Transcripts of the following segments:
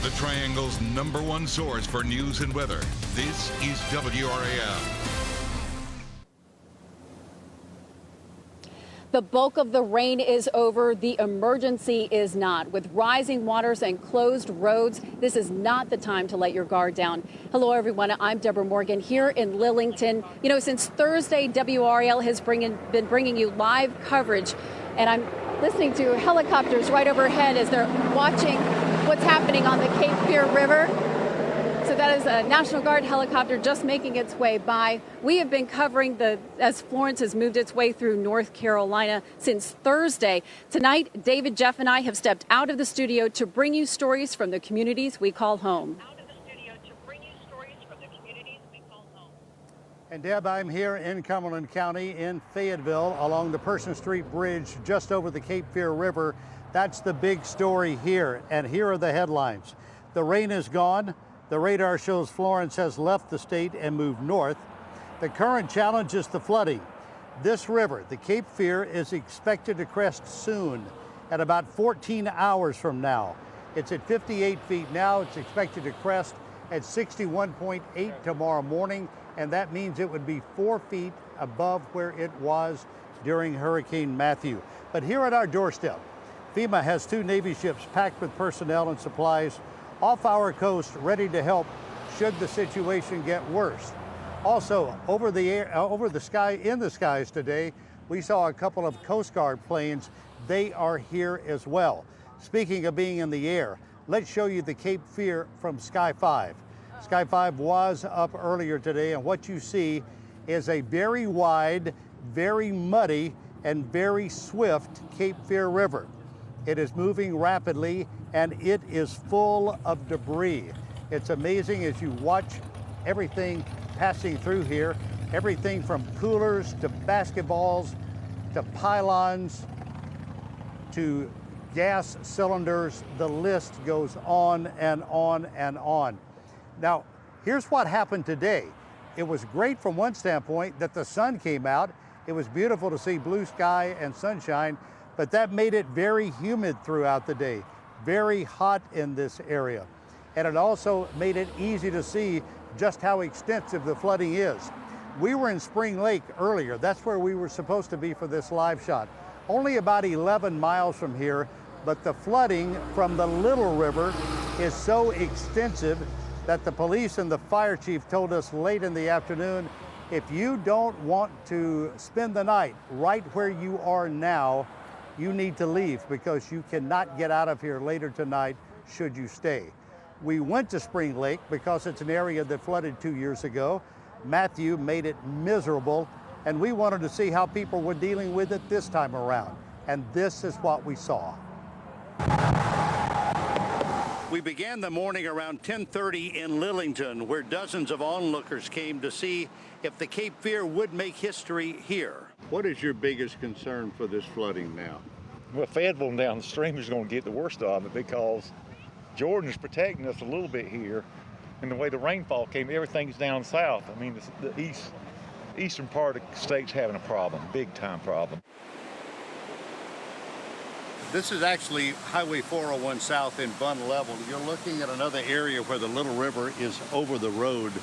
The Triangle's #1 source for news and weather. This is WRAL. The bulk of the rain is over. The emergency is not. With rising waters and closed roads, this is not the time to let your guard down. Hello, everyone. I'm Deborah Morgan here in Lillington. You know, since Thursday, WRAL has been bringing you live coverage, and I'm listening to helicopters right overhead as they're watching what's happening on the Cape Fear River. So that is a National Guard helicopter just making its way by. We have been covering as Florence has moved its way through North Carolina since Thursday. Tonight, David, Jeff, and I have stepped out of the studio to bring you stories from the communities we call home. And Deb, I'm here in Cumberland County in Fayetteville along the Person Street Bridge just over the Cape Fear River. That's the big story here, and here are the headlines. The rain is gone. The radar shows Florence has left the state and moved north. The current challenge is the flooding. This river, the Cape Fear, is expected to crest soon at about 14 hours from now. It's at 58 feet now. It's expected to crest at 61.8 tomorrow morning, and that means it would be 4 feet above where it was during Hurricane Matthew. But here at our doorstep, FEMA has 2 Navy ships packed with personnel and supplies off our coast, ready to help should the situation get worse. Also, in the skies today, we saw a couple of Coast Guard planes. They are here as well. Speaking of being in the air, let's show you the Cape Fear from Sky 5. Sky 5 was up earlier today, and what you see is a very wide, very muddy, and very swift Cape Fear River. It is moving rapidly, and it is full of debris. It's amazing as you watch everything passing through here, everything from coolers to basketballs to pylons to gas cylinders. The list goes on and on and on. Now, here's what happened today. It was great from one standpoint that the sun came out. It was beautiful to see blue sky and sunshine, but that made it very humid throughout the day, very hot in this area. And it also made it easy to see just how extensive the flooding is. We were in Spring Lake earlier. That's where we were supposed to be for this live shot. Only about 11 miles from here, but the flooding from the Little River is so extensive that the police and the fire chief told us late in the afternoon, if you don't want to spend the night right where you are now, you need to leave because you cannot get out of here later tonight should you stay. We went to Spring Lake because it's an area that flooded 2 years ago. Matthew made it miserable, and we wanted to see how people were dealing with it this time around. And this is what we saw. We began the morning around 10:30 in Lillington, where dozens of onlookers came to see if the Cape Fear would make history here. What is your biggest concern for this flooding now? Well, Fayetteville and down the stream is going to get the worst of it because Jordan is protecting us a little bit here. And the way the rainfall came, everything's down south. I mean, the eastern part of the state's having a problem, big time problem. This is actually Highway 401 South in Bun Level. You're looking at another area where the Little River is over the road.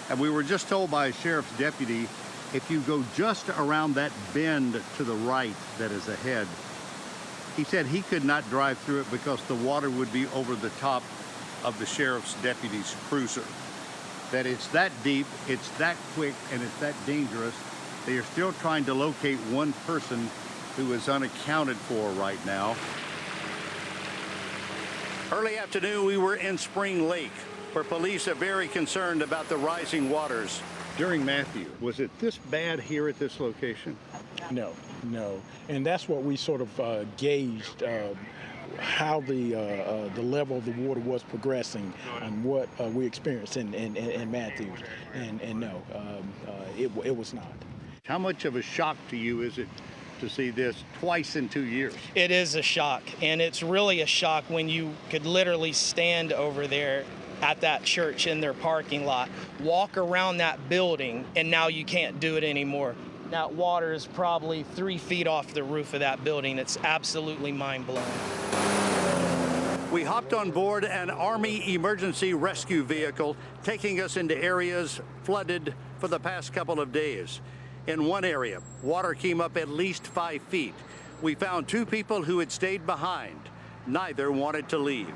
And we were just told by a sheriff's deputy, if you go just around that bend to the right that is ahead, he said he could not drive through it because the water would be over the top of the sheriff's deputy's cruiser. That it's that deep, it's that quick, and it's that dangerous. They are still trying to locate one person who is unaccounted for right now. Early afternoon, we were in Spring Lake, where police are very concerned about the rising waters. During Matthew, was it this bad here at this location? No. And that's what we sort of gauged how the level of the water was progressing and what we experienced in Matthews. And no, it was not. How much of a shock to you is it to see this twice in 2 years? It is a shock, and it's really a shock when you could literally stand over there at that church in their parking lot, walk around that building, and now you can't do it anymore. That water is probably 3 feet off the roof of that building. It's absolutely mind-blowing. We hopped on board an Army emergency rescue vehicle, taking us into areas flooded for the past couple of days. In one area, water came up at least 5 feet. We found 2 people who had stayed behind. Neither wanted to leave.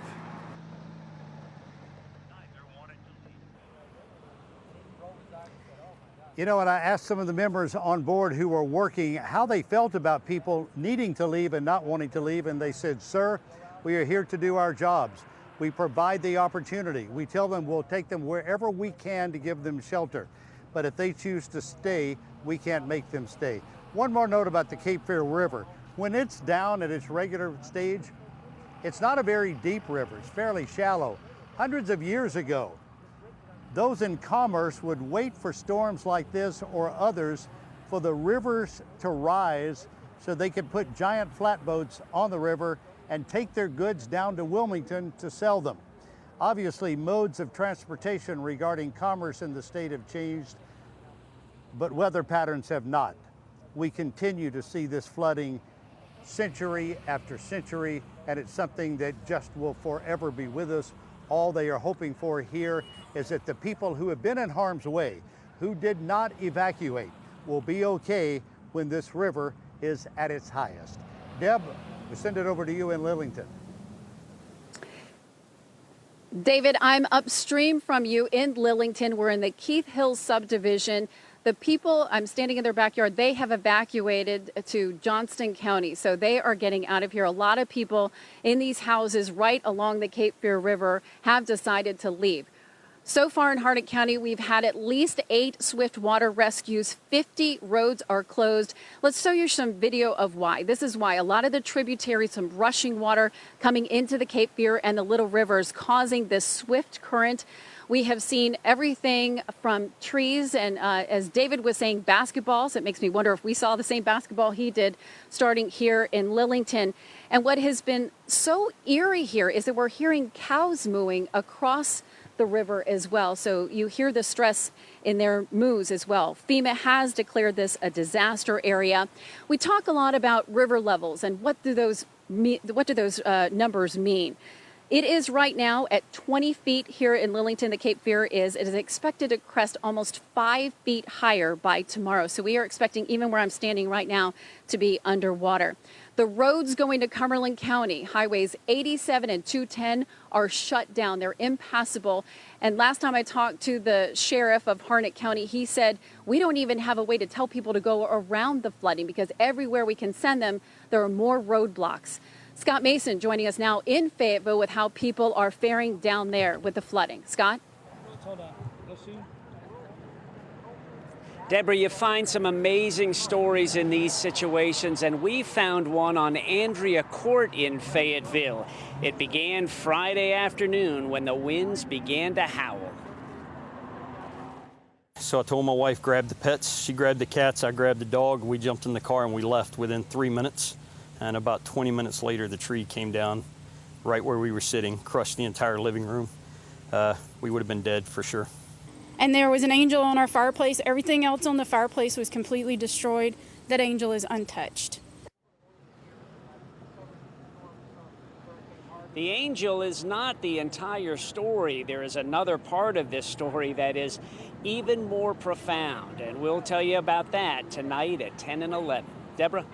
You know, and I asked some of the members on board who were working how they felt about people needing to leave and not wanting to leave, and they said, "Sir, we are here to do our jobs. We provide the opportunity. We tell them we'll take them wherever we can to give them shelter. But if they choose to stay, we can't make them stay." One more note about the Cape Fear River. When it's down at its regular stage, it's not a very deep river. It's fairly shallow. Hundreds of years ago, those in commerce would wait for storms like this or others for the rivers to rise so they could put giant flatboats on the river and take their goods down to Wilmington to sell them. Obviously, modes of transportation regarding commerce in the state have changed, but weather patterns have not. We continue to see this flooding century after century, and it's something that just will forever be with us. All they are hoping for here is that the people who have been in harm's way, who did not evacuate, will be okay when this river is at its highest. Deb, we send it over to you in Lillington. David, I'm upstream from you in Lillington. We're in the Keith Hills subdivision. The people, I'm standing in their backyard, they have evacuated to Johnston County, so they are getting out of here. A lot of people in these houses right along the Cape Fear River have decided to leave. So far in Harnett County, we've had at least 8 swift water rescues. 50 roads are closed. Let's show you some video of why. This is why. A lot of the tributaries, some rushing water coming into the Cape Fear and the Little Rivers, causing this swift current. We have seen everything from trees and, as David was saying, basketballs. It makes me wonder if we saw the same basketball he did starting here in Lillington. And what has been so eerie here is that we're hearing cows mooing across the river as well. So you hear the stress in their moos as well. FEMA has declared this a disaster area. We talk a lot about river levels and what do those numbers mean? It is right now at 20 feet here in Lillington. The Cape Fear is. It is expected to crest almost 5 feet higher by tomorrow. So we are expecting, even where I'm standing right now, to be underwater. The roads going to Cumberland County, highways 87 and 210, are shut down. They're impassable. And last time I talked to the sheriff of Harnett County, he said, we don't even have a way to tell people to go around the flooding because everywhere we can send them, there are more roadblocks. Scott Mason joining us now in Fayetteville with how people are faring down there with the flooding. Scott? Hold on. Let's see. Deborah, you find some amazing stories in these situations, and we found one on Andrea Court in Fayetteville. It began Friday afternoon when the winds began to howl. So I told my wife, grab the pets. She grabbed the cats, I grabbed the dog. We jumped in the car and we left within 3 minutes. And about 20 minutes later, the tree came down right where we were sitting, crushed the entire living room. We would have been dead for sure. And there was an angel on our fireplace. Everything else on the fireplace was completely destroyed. That angel is untouched. The angel is not the entire story. There is another part of this story that is even more profound, and we'll tell you about that tonight at 10 and 11. Deborah?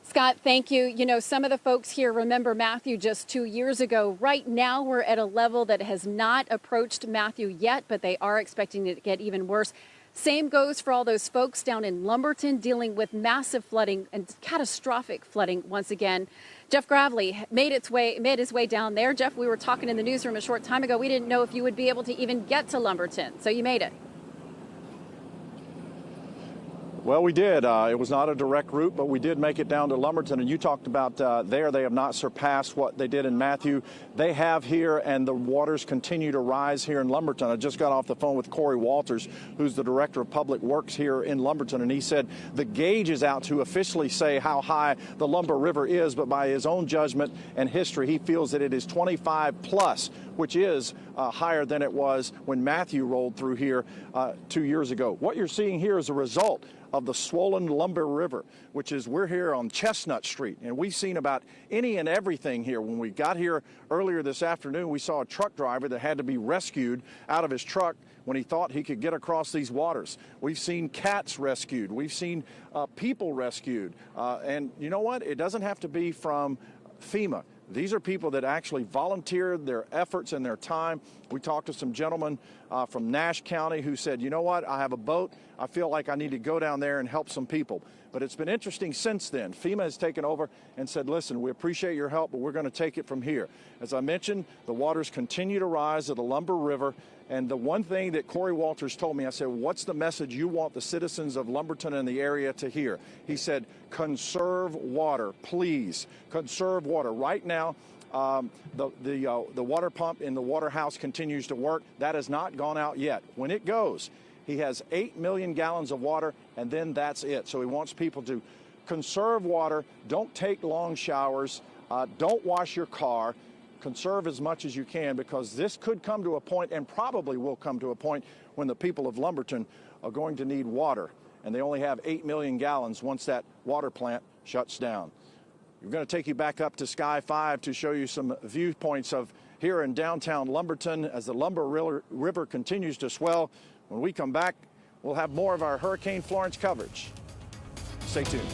Scott, thank you. You know, some of the folks here remember Matthew just 2 years ago. Right now, we're at a level that has not approached Matthew yet, but they are expecting it to get even worse. Same goes for all those folks down in Lumberton dealing with massive flooding and catastrophic flooding once again. Jeff Gravely made his way down there. Jeff, we were talking in the newsroom a short time ago. We didn't know if you would be able to even get to Lumberton, so you made it. Well, we did. It was not a direct route, but we did make it down to Lumberton. And you talked about there, they have not surpassed what they did in Matthew. They have here, and the waters continue to rise here in Lumberton. I just got off the phone with Corey Walters, who's the director of public works here in Lumberton, and he said the gauge is out to officially say how high the Lumber River is, but by his own judgment and history, he feels that it is 25 plus, which is higher than it was when Matthew rolled through here 2 years ago. What you're seeing here is a result of the swollen Lumber River, which is, we're here on Chestnut Street, and we've seen about any and everything here. When we got here earlier this afternoon, we saw a truck driver that had to be rescued out of his truck when he thought he could get across these waters. We've seen cats rescued. We've seen people rescued. And you know what? It doesn't have to be from FEMA. These are people that actually volunteered their efforts and their time. We talked to some gentlemen from Nash County who said, you know what, I have a boat. I feel like I need to go down there and help some people. But it's been interesting since then. FEMA has taken over and said, listen, we appreciate your help, but we're going to take it from here. As I mentioned, the waters continue to rise at the Lumber River. And the one thing that Corey Walters told me, I said, what's the message you want the citizens of Lumberton and the area to hear? He said, conserve water, please. Conserve water. Right now, the water pump in the water house continues to work. That has not gone out yet. When it goes, he has 8 million gallons of water, and then that's it. So he wants people to conserve water. Don't take long showers. Don't wash your car. Conserve as much as you can, because this could come to a point, and probably will come to a point, when the people of Lumberton are going to need water. And they only have 8 million gallons once that water plant shuts down. We're going to take you back up to Sky 5 to show you some viewpoints of here in downtown Lumberton as the Lumber River continues to swell. When we come back, we'll have more of our Hurricane Florence coverage. Stay tuned.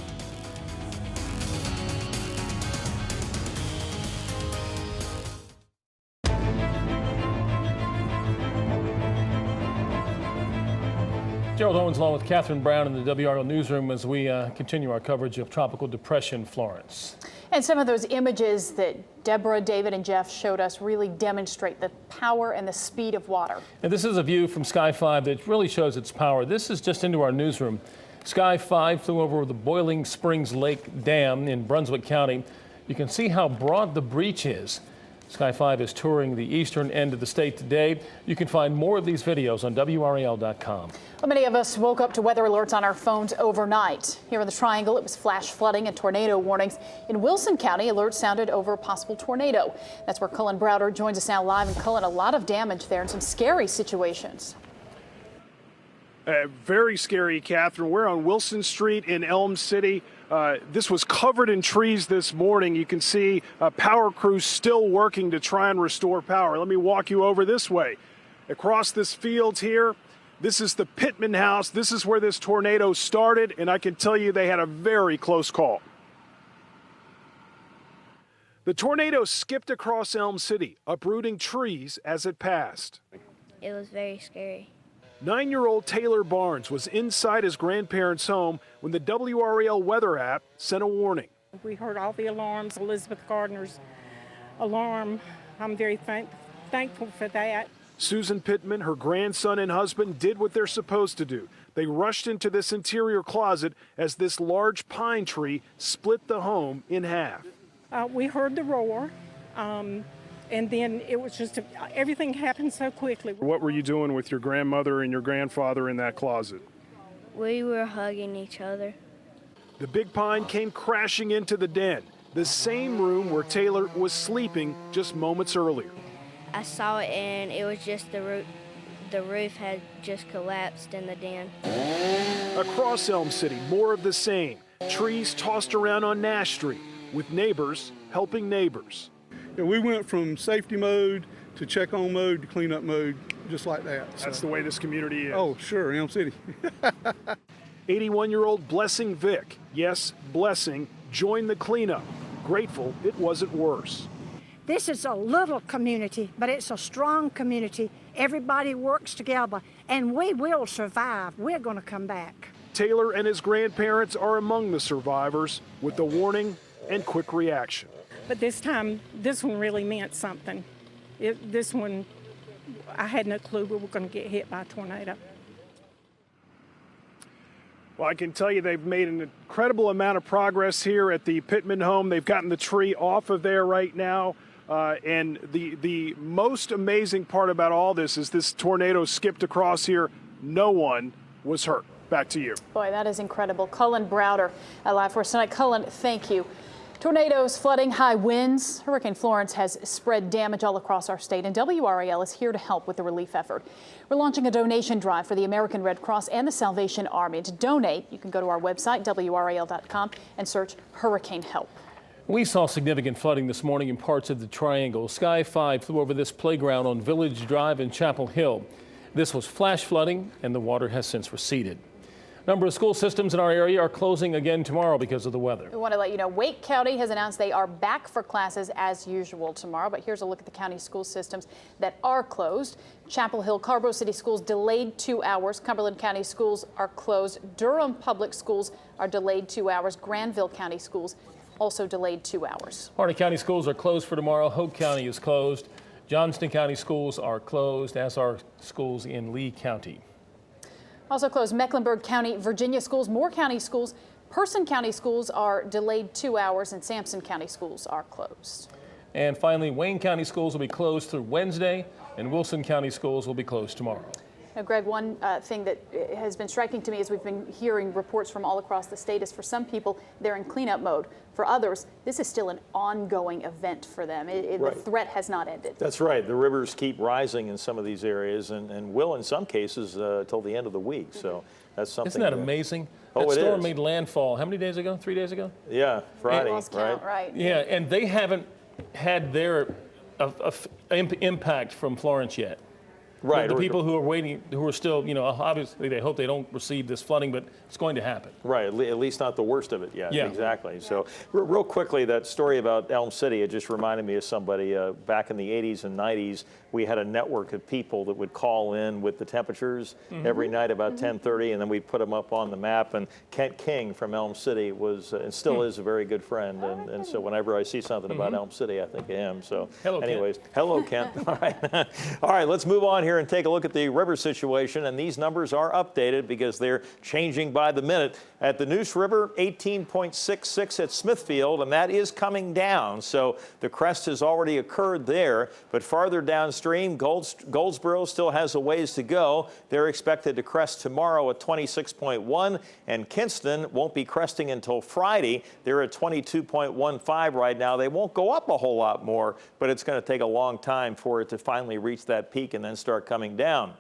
Gerald Owens along with Catherine Brown in the WRL newsroom as we continue our coverage of Tropical Depression Florence. And some of those images that Deborah, David, and Jeff showed us really demonstrate the power and the speed of water. And this is a view from Sky 5 that really shows its power. This is just into our newsroom. Sky 5 flew over the Boiling Springs Lake Dam in Brunswick County. You can see how broad the breach is. Sky 5 is touring the eastern end of the state today. You can find more of these videos on WRAL.com. Well, many of us woke up to weather alerts on our phones overnight. Here in the Triangle, it was flash flooding and tornado warnings. In Wilson County, alerts sounded over a possible tornado. That's where Cullen Browder joins us now live. And Cullen, a lot of damage there and some scary situations. Very scary, Catherine. We're on Wilson Street in Elm City. This was covered in trees this morning. You can see power crews still working to try and restore power. Let me walk you over this way. Across this field here, this is the Pittman house. This is where this tornado started, and I can tell you they had a very close call. The tornado skipped across Elm City, uprooting trees as it passed. It was very scary. 9-year-old Taylor Barnes was inside his grandparents' home when the WRAL weather app sent a warning. We heard all the alarms, Elizabeth Gardner's alarm. I'm very thankful for that. Susan Pittman, her grandson and husband did what they're supposed to do. They rushed into this interior closet as this large pine tree split the home in half. We heard the roar. And then it was just, everything happened so quickly. What were you doing with your grandmother and your grandfather in that closet? We were hugging each other. The big pine came crashing into the den, the same room where Taylor was sleeping just moments earlier. I saw it and it was just the roof had just collapsed in the den. Across Elm City, more of the same. Trees tossed around on Nash Street with neighbors helping neighbors. And we went from safety mode to check on mode to cleanup mode, just like that. That's the way this community is. Oh, sure, Elm City. 81-year-old Blessing Vick, yes, Blessing, joined the cleanup. Grateful it wasn't worse. This is a little community, but it's a strong community. Everybody works together, and we will survive. We're going to come back. Taylor and his grandparents are among the survivors with the warning and quick reaction. But this time, this one really meant something. This one, I had no clue we were going to get hit by a tornado. Well, I can tell you they've made an incredible amount of progress here at the Pittman home. They've gotten the tree off of there right now. And the most amazing part about all this is this tornado skipped across here. No one was hurt. Back to you. Boy, that is incredible. Cullen Browder, live for us tonight. Cullen, thank you. Tornadoes, flooding, high winds. Hurricane Florence has spread damage all across our state, and WRAL is here to help with the relief effort. We're launching a donation drive for the American Red Cross and the Salvation Army. To donate, you can go to our website, WRAL.com, and search Hurricane Help. We saw significant flooding this morning in parts of the Triangle. Sky 5 flew over this playground on Village Drive in Chapel Hill. This was flash flooding, and the water has since receded. A number of school systems in our area are closing again tomorrow because of the weather. We want to let you know Wake County has announced they are back for classes as usual tomorrow. But here's a look at the county school systems that are closed. Chapel Hill, Carrboro City Schools delayed 2 hours. Cumberland County Schools are closed. Durham Public Schools are delayed 2 hours. Granville County Schools also delayed 2 hours. Harnett County Schools are closed for tomorrow. Hope County is closed. Johnston County Schools are closed, as are schools in Lee County. Also closed Mecklenburg County, Virginia schools, Moore County schools, Person County schools are delayed 2 hours, and Sampson County schools are closed. And finally, Wayne County schools will be closed through Wednesday, and Wilson County schools will be closed tomorrow. Now, Greg, one thing that has been striking to me as we've been hearing reports from all across the state is for some people, they're in cleanup mode. For others, this is still an ongoing event for them. Right. The threat has not ended. That's right. The rivers keep rising in some of these areas and will in some cases till the end of the week. So that's something. Isn't that amazing? Oh, that it storm is. made landfall how many days ago? 3 days ago? Yeah, Friday, right? Yeah, and they haven't had their impact from Florence yet. Right. The people who are waiting, who are still, you know, obviously they hope they don't receive this flooding, but it's going to happen. Right, at least not the worst of it yet. Yeah. Exactly. So real quickly, that story about Elm City, it just reminded me of somebody back in the 80s and 90s. We had a network of people that would call in with the temperatures every night about 10:30, and then we'd put them up on the map. And Kent King from Elm City was and still is a very good friend. And so whenever I see something about Elm City, I think of him. So anyways, hello, Kent. All right. All right, let's move on here and take a look at the river situation. And these numbers are updated because they're changing by the minute. At the Neuse River, 18.66 at Smithfield, and that is coming down. So the crest has already occurred there. But farther downstream, Goldsboro still has a ways to go. They're expected to crest tomorrow at 26.1, and Kinston won't be cresting until Friday. They're at 22.15 right now. They won't go up a whole lot more, but it's going to take a long time for it to finally reach that peak and then start coming down.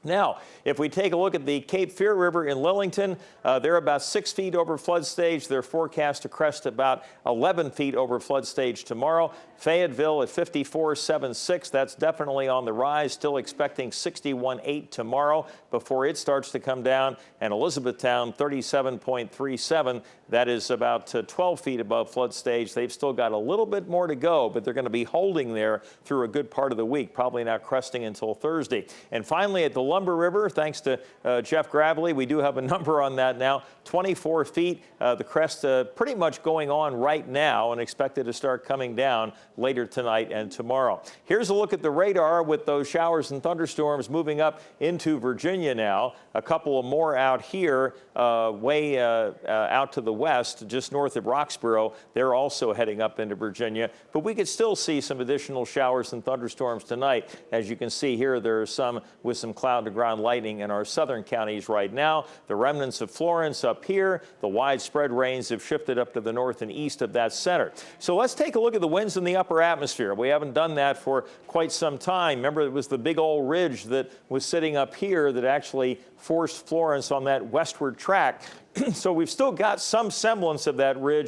Now, if we take a look at the Cape Fear River in Lillington, they're about 6 feet over flood stage. They're forecast to crest about 11 feet over flood stage tomorrow. Fayetteville at 54.76. That's definitely on the rise. Still expecting 61.8 tomorrow before it starts to come down. And Elizabethtown, 37.37. That is about 12 feet above flood stage. They've still got a little bit more to go, but they're going to be holding there through a good part of the week, probably not cresting until Thursday. And finally, at the Lumber River, thanks to Jeff Gravely, we do have a number on that now, 24 feet. The crest pretty much going on right now and expected to start coming down later tonight and tomorrow. Here's a look at the radar with those showers and thunderstorms moving up into Virginia now. A couple of more out here way out to the west, just north of Roxboro. They're also heading up into Virginia, but we could still see some additional showers and thunderstorms tonight. As you can see here, there are some with some cloud-to-ground lightning in our southern counties right now. The remnants of Florence up here. The widespread rains have shifted up to the north and east of that center. So let's take a look at the winds in the upper atmosphere. We haven't done that for quite some time. Remember, it was the big old ridge that was sitting up here that actually forced Florence on that westward track. So we've still got some semblance of that ridge